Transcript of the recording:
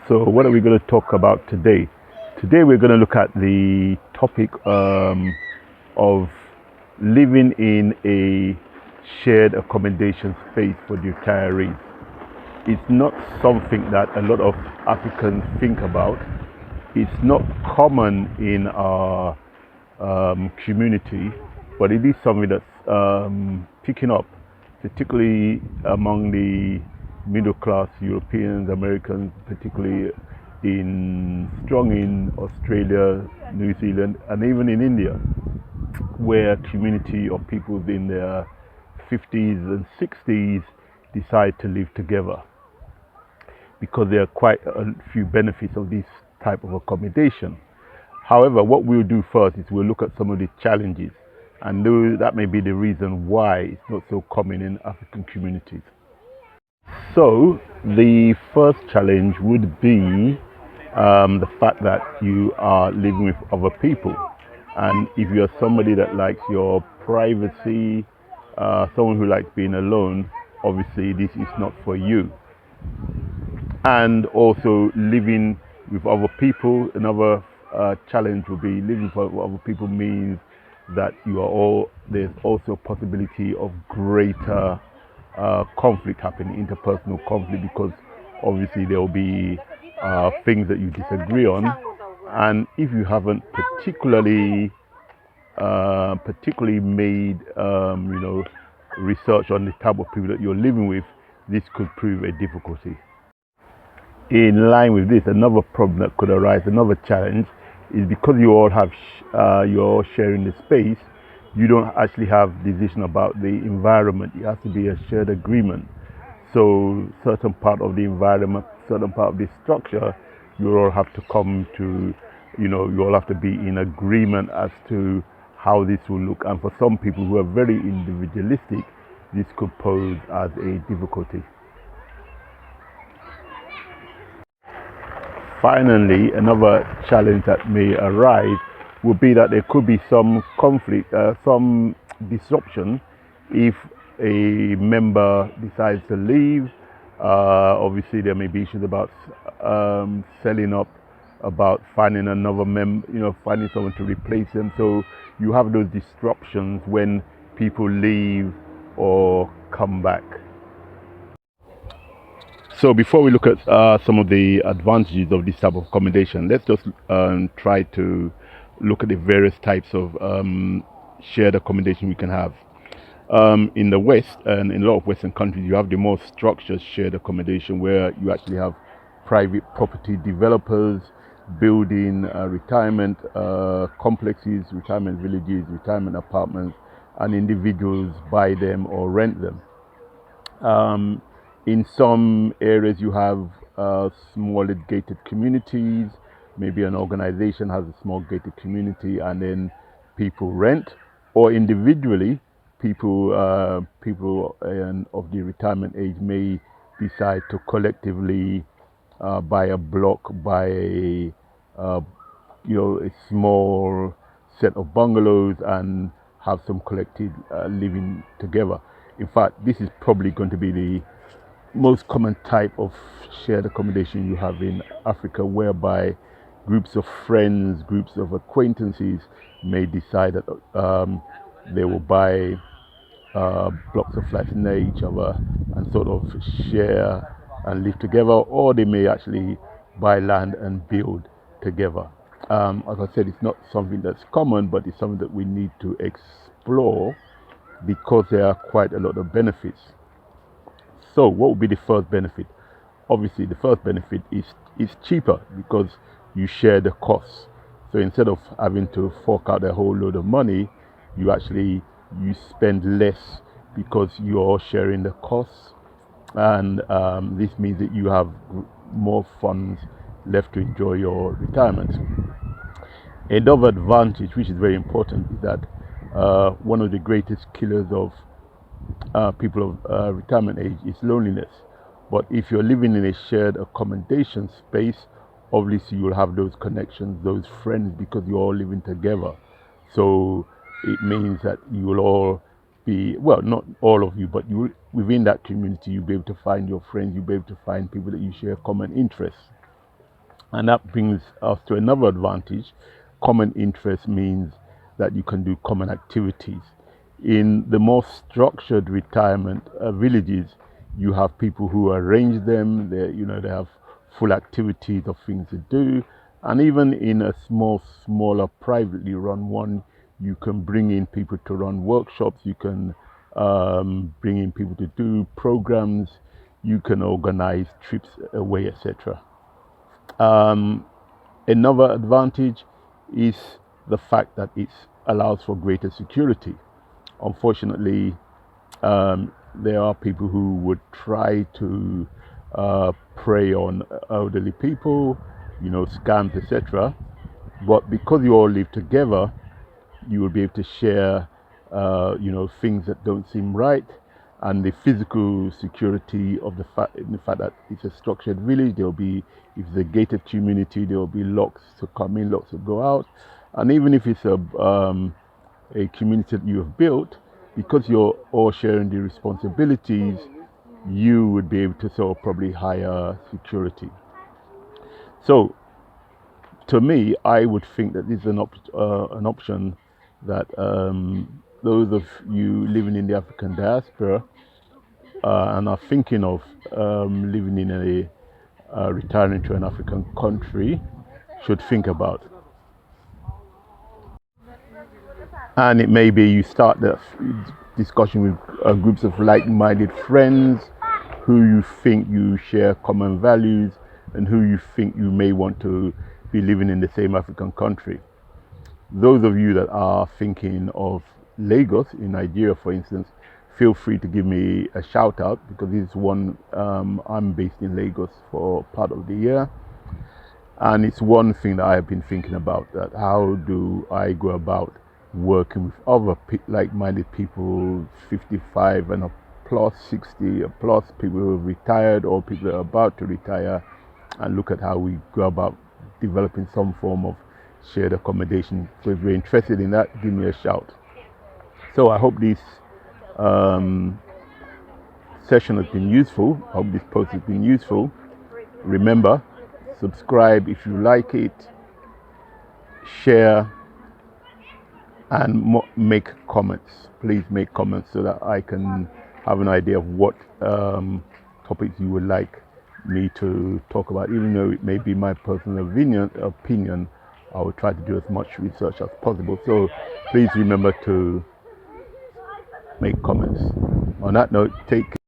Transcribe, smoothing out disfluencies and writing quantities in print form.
So, what are we going to talk about today? Today, we're going to look at the topic of living in a shared accommodation space for the retirees. It's not something that a lot of Africans think about. It's not common in our community, but it is something that's picking up, particularly among the middle class Europeans, Americans, particularly strong in Australia, New Zealand, and even in India, where a community of people in their 50s and 60s decide to live together because there are quite a few benefits of this type of accommodation. However, what we'll do first is we'll look at some of the challenges, and that may be the reason why it's not so common in African communities. So, the first challenge would be the fact that you are living with other people. And if you're somebody that likes your privacy, someone who likes being alone, obviously this is not for you. And also living with other people, another challenge will be living with other people means that there's also a possibility of greater conflict happening, interpersonal conflict, because obviously there will be things that you disagree on, and if you haven't particularly made research on the type of people that you're living with, this could prove a difficulty. In line with this, another problem that could arise, another challenge, is because you all have you're all sharing the space. You don't actually have decision about the environment. It has to be a shared agreement. So certain part of the environment, certain part of the structure, you all have to come to, you all have to be in agreement as to how this will look. And for some people who are very individualistic, this could pose as a difficulty. Finally, another challenge that may arise would be that there could be some conflict, some disruption if a member decides to leave. Obviously, there may be issues about selling up, about finding another member, finding someone to replace them. So you have those disruptions when people leave or come back. So before we look at some of the advantages of this type of accommodation, let's just try to look at the various types of shared accommodation we can have. In the West and in a lot of Western countries, you have the more structured shared accommodation where you actually have private property developers building retirement complexes, retirement villages, retirement apartments, and individuals buy them or rent them. In some areas, you have smaller gated communities. Maybe an organization has a small gated community, and then people rent, or individually, people of the retirement age may decide to collectively buy a block, buy a small set of bungalows, and have some collective living together. In fact, this is probably going to be the most common type of shared accommodation you have in Africa, whereby groups of friends, groups of acquaintances may decide that they will buy blocks of flats near each other and sort of share and live together, or they may actually buy land and build together. As I said, it's not something that's common, but it's something that we need to explore because there are quite a lot of benefits. So what would be the first benefit? Obviously, the first benefit is it's cheaper because you share the costs. So instead of having to fork out a whole load of money, you spend less because you're sharing the costs, and this means that you have more funds left to enjoy your retirement. Another advantage, which is very important, is that one of the greatest killers of people of retirement age is loneliness. But if you're living in a shared accommodation space, obviously you'll have those connections, those friends, because you're all living together. So it means that you will all be, well, not all of you, but you within that community, you'll be able to find your friends, you'll be able to find people that you share common interests. And that brings us to another advantage. Common interest means that you can do common activities. In the more structured retirement villages, you have people who arrange them. They have full activities of things to do. And even in a smaller, privately run one, you can bring in people to run workshops. You can bring in people to do programs. You can organize trips away, etc. Another advantage is the fact that it allows for greater security. Unfortunately, there are people who would try to prey on elderly people, scams, etc. But because you all live together, you will be able to share, things that don't seem right, and the physical security of the fact that it's a structured village. There will be, if it's a gated community, there will be locks to come in, locks to go out, and even if it's a community that you have built, because you're all sharing the responsibilities, you would be able to sort of probably hire security. So, to me, I would think that this is an option that those of you living in the African diaspora and are thinking of living in retiring to an African country should think about. And it may be you start the discussion with groups of like-minded friends who you think you share common values and who you think you may want to be living in the same African country. Those of you that are thinking of Lagos in Nigeria, for instance, feel free to give me a shout out, because this is one, I'm based in Lagos for part of the year. And it's one thing that I have been thinking about, that how do I go about working with other like-minded people, 55 and a plus, 60 a plus, people who have retired or people that are about to retire, and look at how we go about developing some form of shared accommodation. So if you're interested in that, give me a shout. So I hope this session has been useful. I hope this post has been useful. Remember, subscribe if you like it, share, and make comments. Please make comments so that I can have an idea of what topics you would like me to talk about. Even though it may be my personal opinion, I will try to do as much research as possible. So please remember to make comments. On that note, take care.